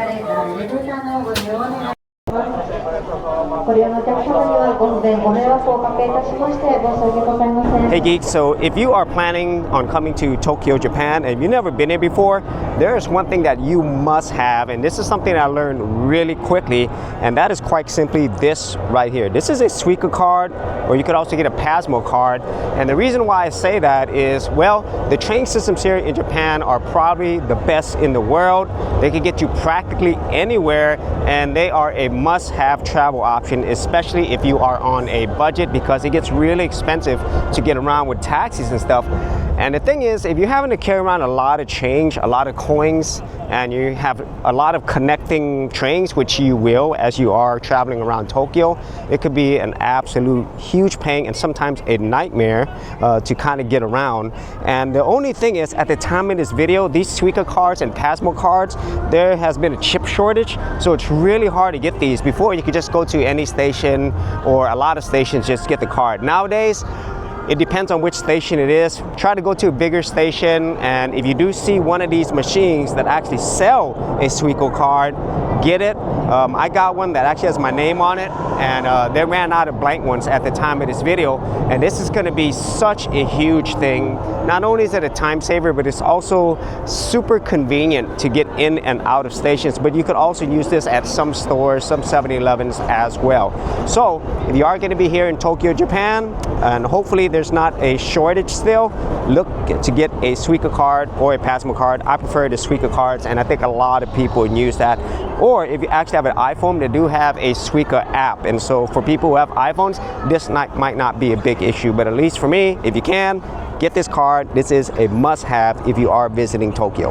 かれたレジャーのご利用お願いします。ご利用のお客様にはご不便ご迷惑をおかけいたしまして申し訳ございません。 Hey Geek, so if you are planning on coming to Tokyo, Japan, and you've never been here before, there is one thing that you must have, and this is something I learned really quickly, and that is quite simply this right here. This is a Suica card, or you could also get a Pasmo card, and the reason why I say that is, well, the train systems here in Japan are probably the best in the world. They can get you practically anywhere, and they are a must-have travel option, especially if you are on a budget, because it gets really expensive to get around with taxis and stuff. And the thing is, if you're having to carry around a lot of change, a lot of coins, and you have a lot of connecting trains, which you will as you are traveling around Tokyo, it could be an absolute huge pain and sometimes a nightmare to kind of get around. And the only thing is, at the time of this video, these Suica cards and Pasmo cards, there has been a chip shortage, so it's really hard to get these. Before, you could just go to any station or a lot of stations, just get the card. Nowadays, it depends on which station it is. Try to go to a bigger station, and if you do see one of these machines that actually sell a Suica card, get it. I got one that actually has my name on it, and they ran out of blank ones at the time of this video, and this is going to be such a huge thing. Not only is it a time saver, but it's also super convenient to get in and out of stations, but you could also use this at some stores, some 7-Elevens as well. So if you are going to be here in Tokyo, Japan, and hopefully there's not a shortage still, look to get a Suica card or a Pasmo card. I prefer the Suica cards, and I think a lot of people use that. Or if you actually have an iPhone, they do have a Suica app, and so for people who have iPhones, this might not be a big issue, but at least for me, if you can, get this card. This is a must-have if you are visiting Tokyo.